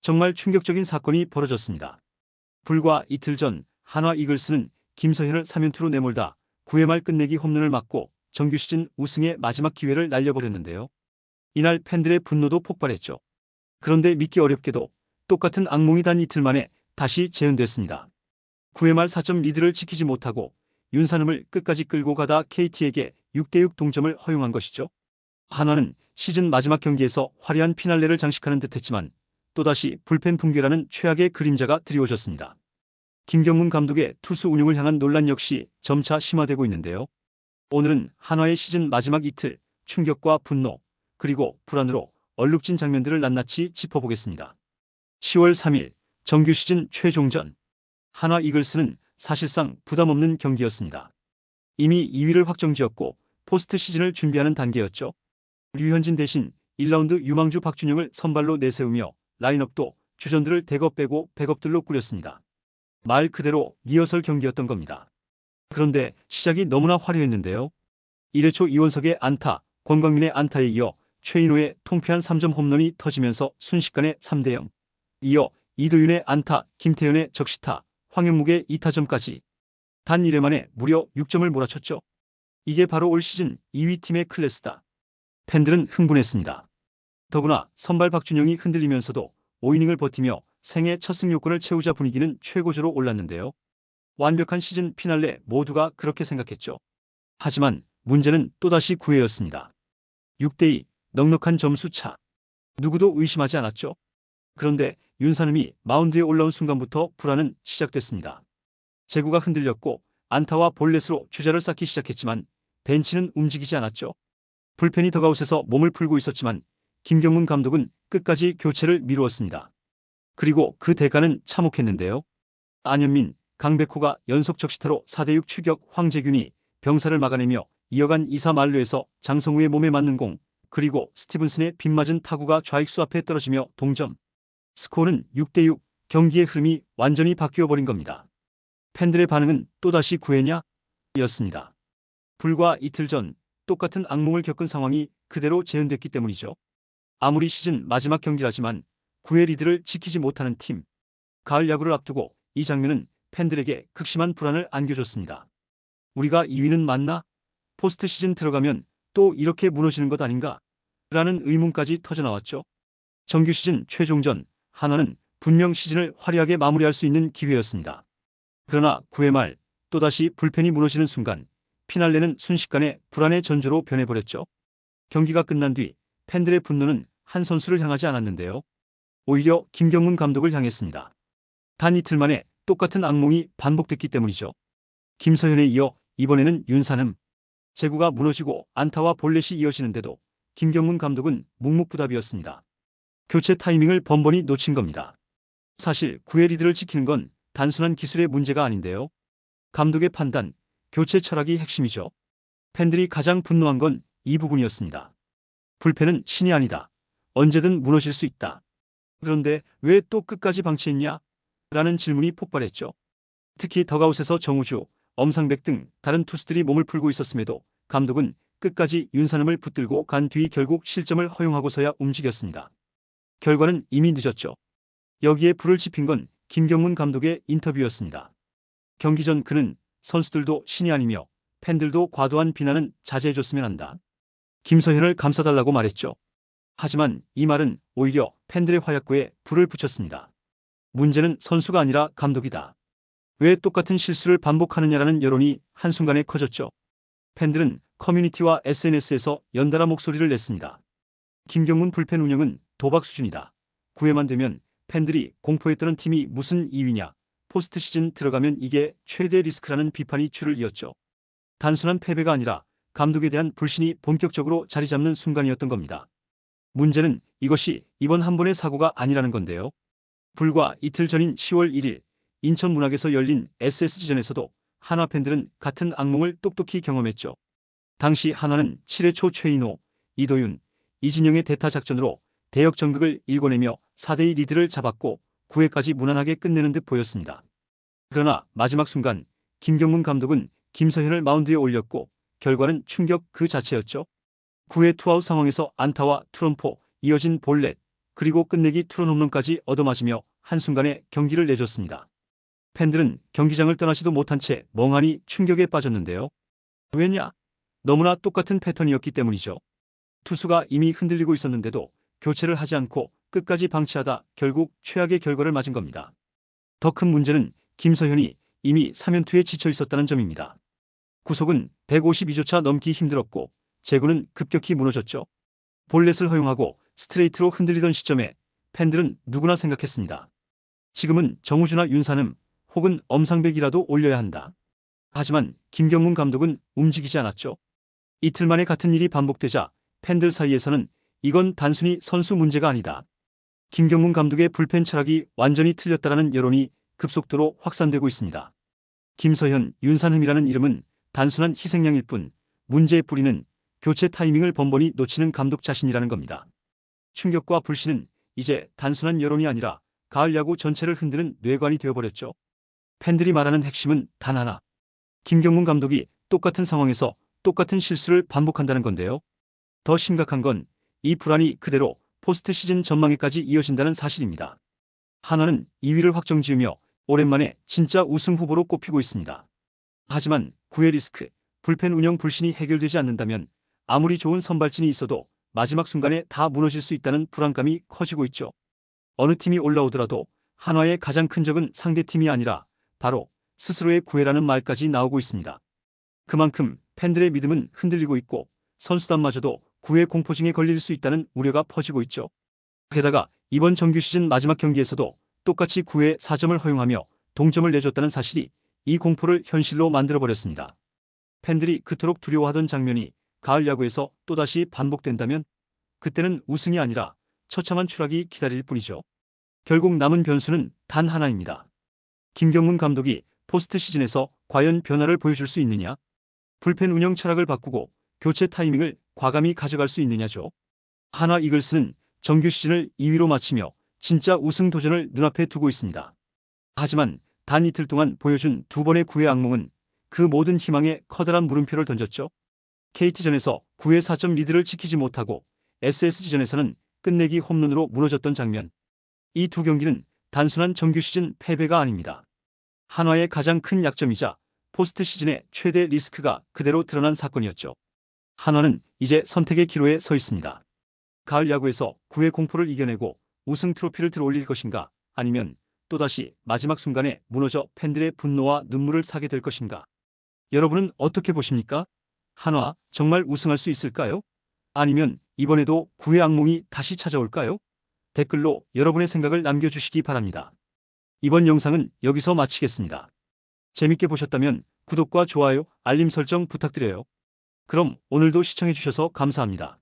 정말 충격적인 사건이 벌어졌습니다. 불과 이틀 전 한화 이글스는 김서현을 3연투로 내몰다 9회 말 끝내기 홈런을 맞고 정규 시즌 우승의 마지막 기회를 날려버렸는데요. 이날 팬들의 분노도 폭발했죠. 그런데 믿기 어렵게도 똑같은 악몽이 단 이틀 만에 다시 재현됐습니다. 9회 말 4점 리드를 지키지 못하고 윤산음을 끝까지 끌고 가다 KT에게 6대6 동점을 허용한 것이죠. 한화는 시즌 마지막 경기에서 화려한 피날레를 장식하는 듯했지만 또다시 불펜 붕괴라는 최악의 그림자가 드리워졌습니다. 김경문 감독의 투수 운용을 향한 논란 역시 점차 심화되고 있는데요. 오늘은 한화의 시즌 마지막 이틀 충격과 분노 그리고 불안으로 얼룩진 장면들을 낱낱이 짚어보겠습니다. 10월 3일 정규 시즌 최종전 한화 이글스는 사실상 부담없는 경기였습니다. 이미 2위를 확정지었고 포스트 시즌을 준비하는 단계였죠. 류현진 대신 1라운드 유망주 박준영을 선발로 내세우며 라인업도 주전들을 대거 빼고 백업들로 꾸렸습니다. 말 그대로 리허설 경기였던 겁니다. 그런데 시작이 너무나 화려했는데요. 1회 초 이원석의 안타, 권광민의 안타에 이어 최인호의 통쾌한 3점 홈런이 터지면서 순식간에 3대0. 이어 이도윤의 안타, 김태현의 적시타, 황현묵의 2타점까지 단 1회 만에 무려 6점을 몰아쳤죠. 이게 바로 올 시즌 2위 팀의 클래스다. 팬들은 흥분했습니다. 더구나 선발 박준영이 흔들리면서도 5이닝을 버티며 생애 첫 승 요건을 채우자 분위기는 최고조로 올랐는데요. 완벽한 시즌 피날레 모두가 그렇게 생각했죠. 하지만 문제는 또다시 9회였습니다. 6대2 넉넉한 점수 차. 누구도 의심하지 않았죠. 그런데 윤산음이 마운드에 올라온 순간부터 불안은 시작됐습니다. 제구가 흔들렸고 안타와 볼넷으로 주자를 쌓기 시작했지만 벤치는 움직이지 않았죠. 불펜이 더가웃에서 몸을 풀고 있었지만 김경문 감독은 끝까지 교체를 미루었습니다. 그리고 그 대가는 참혹했는데요. 안현민, 강백호가 연속 적시타로 4대6 추격 황재균이 병사를 막아내며 이어간 2사 만루에서 장성우의 몸에 맞는 공, 그리고 스티븐슨의 빗맞은 타구가 좌익수 앞에 떨어지며 동점. 스코어는 6대6, 경기의 흐름이 완전히 바뀌어버린 겁니다. 팬들의 반응은 또다시 9회냐? 였습니다. 불과 이틀 전 똑같은 악몽을 겪은 상황이 그대로 재현됐기 때문이죠. 아무리 시즌 마지막 경기라지만 9회 리드를 지키지 못하는 팀. 가을 야구를 앞두고 이 장면은 팬들에게 극심한 불안을 안겨줬습니다. 우리가 2위는 맞나? 포스트 시즌 들어가면 또 이렇게 무너지는 것 아닌가? 라는 의문까지 터져나왔죠. 정규 시즌 최종전 한화는 분명 시즌을 화려하게 마무리할 수 있는 기회였습니다. 그러나 9회 말 또다시 불펜이 무너지는 순간 피날레는 순식간에 불안의 전조로 변해버렸죠. 경기가 끝난 뒤 팬들의 분노는 한 선수를 향하지 않았는데요. 오히려 김경문 감독을 향했습니다. 단 이틀 만에 똑같은 악몽이 반복됐기 때문이죠. 김서현에 이어 이번에는 윤산음. 제구가 무너지고 안타와 볼넷이 이어지는데도 김경문 감독은 묵묵부답이었습니다. 교체 타이밍을 번번이 놓친 겁니다. 사실 9회 리드를 지키는 건 단순한 기술의 문제가 아닌데요. 감독의 판단, 교체 철학이 핵심이죠. 팬들이 가장 분노한 건 이 부분이었습니다. 불펜은 신이 아니다. 언제든 무너질 수 있다. 그런데 왜 또 끝까지 방치했냐? 라는 질문이 폭발했죠. 특히 더가웃에서 정우주, 엄상백 등 다른 투수들이 몸을 풀고 있었음에도 감독은 끝까지 윤산음을 붙들고 간 뒤 결국 실점을 허용하고서야 움직였습니다. 결과는 이미 늦었죠. 여기에 불을 지핀 건 김경문 감독의 인터뷰였습니다. 경기 전 그는 선수들도 신이 아니며 팬들도 과도한 비난은 자제해줬으면 한다. 김서현을 감싸달라고 말했죠. 하지만 이 말은 오히려 팬들의 화약고에 불을 붙였습니다. 문제는 선수가 아니라 감독이다. 왜 똑같은 실수를 반복하느냐라는 여론이 한순간에 커졌죠. 팬들은 커뮤니티와 SNS에서 연달아 목소리를 냈습니다. 김경문 불펜 운영은 도박 수준이다. 9회만 되면 팬들이 공포에 떠는 팀이 무슨 2위냐. 포스트 시즌 들어가면 이게 최대 리스크라는 비판이 줄을 이었죠. 단순한 패배가 아니라 감독에 대한 불신이 본격적으로 자리 잡는 순간이었던 겁니다. 문제는 이것이 이번 한 번의 사고가 아니라는 건데요. 불과 이틀 전인 10월 1일 인천 문학에서 열린 SSG전에서도 한화 팬들은 같은 악몽을 똑똑히 경험했죠. 당시 한화는 7회 초 최인호, 이도윤, 이진영의 대타 작전으로 대역 전극을 일궈내며 4대2 리드를 잡았고 9회까지 무난하게 끝내는 듯 보였습니다. 그러나 마지막 순간 김경문 감독은 김서현을 마운드에 올렸고 결과는 충격 그 자체였죠. 9회 투아웃 상황에서 안타와 투런포, 이어진 볼넷, 그리고 끝내기 투런 홈런까지 얻어맞으며 한순간에 경기를 내줬습니다. 팬들은 경기장을 떠나지도 못한 채 멍하니 충격에 빠졌는데요. 왜냐? 너무나 똑같은 패턴이었기 때문이죠. 투수가 이미 흔들리고 있었는데도 교체를 하지 않고 끝까지 방치하다 결국 최악의 결과를 맞은 겁니다. 더 큰 문제는 김서현이 이미 3연투에 지쳐 있었다는 점입니다. 구속은 152조차 넘기 힘들었고 제구는 급격히 무너졌죠. 볼넷을 허용하고 스트레이트로 흔들리던 시점에 팬들은 누구나 생각했습니다. 지금은 정우주나 윤산음 혹은 엄상백이라도 올려야 한다. 하지만 김경문 감독은 움직이지 않았죠. 이틀 만에 같은 일이 반복되자 팬들 사이에서는 이건 단순히 선수 문제가 아니다. 김경문 감독의 불펜 철학이 완전히 틀렸다라는 여론이 급속도로 확산되고 있습니다. 김서현, 윤산흠이라는 이름은 단순한 희생양일 뿐 문제의 뿌리는 교체 타이밍을 번번이 놓치는 감독 자신이라는 겁니다. 충격과 불신은 이제 단순한 여론이 아니라 가을 야구 전체를 흔드는 뇌관이 되어버렸죠. 팬들이 말하는 핵심은 단 하나. 김경문 감독이 똑같은 상황에서 똑같은 실수를 반복한다는 건데요. 더 심각한 건 이 불안이 그대로 포스트 시즌 전망에까지 이어진다는 사실입니다. 한화는 2위를 확정지으며 오랜만에 진짜 우승 후보로 꼽히고 있습니다. 하지만 9회 리스크, 불펜 운영 불신이 해결되지 않는다면 아무리 좋은 선발진이 있어도 마지막 순간에 다 무너질 수 있다는 불안감이 커지고 있죠. 어느 팀이 올라오더라도 한화의 가장 큰 적은 상대팀이 아니라 바로 스스로의 구애라는 말까지 나오고 있습니다. 그만큼 팬들의 믿음은 흔들리고 있고 선수단마저도 구애 공포증에 걸릴 수 있다는 우려가 퍼지고 있죠. 게다가 이번 정규 시즌 마지막 경기에서도 똑같이 9회 4점을 허용하며 동점을 내줬다는 사실이 이 공포를 현실로 만들어버렸습니다. 팬들이 그토록 두려워하던 장면이 가을 야구에서 또다시 반복된다면 그때는 우승이 아니라 처참한 추락이 기다릴 뿐이죠. 결국 남은 변수는 단 하나입니다. 김경문 감독이 포스트 시즌에서 과연 변화를 보여줄 수 있느냐? 불펜 운영 철학을 바꾸고 교체 타이밍을 과감히 가져갈 수 있느냐죠. 한화 이글스는 정규 시즌을 2위로 마치며 진짜 우승 도전을 눈앞에 두고 있습니다. 하지만 단 이틀 동안 보여준 두 번의 9회 악몽은 그 모든 희망에 커다란 물음표를 던졌죠. KT전에서 9회 4점 리드를 지키지 못하고 SSG전에서는 끝내기 홈런으로 무너졌던 장면. 이 두 경기는 단순한 정규 시즌 패배가 아닙니다. 한화의 가장 큰 약점이자 포스트 시즌의 최대 리스크가 그대로 드러난 사건이었죠. 한화는 이제 선택의 기로에 서 있습니다. 가을 야구에서 9회 공포를 이겨내고 우승 트로피를 들어올릴 것인가, 아니면 또다시 마지막 순간에 무너져 팬들의 분노와 눈물을 사게 될 것인가. 여러분은 어떻게 보십니까? 한화 정말 우승할 수 있을까요? 아니면 이번에도 9회 악몽이 다시 찾아올까요? 댓글로 여러분의 생각을 남겨주시기 바랍니다. 이번 영상은 여기서 마치겠습니다. 재밌게 보셨다면 구독과 좋아요, 알림 설정 부탁드려요. 그럼 오늘도 시청해주셔서 감사합니다.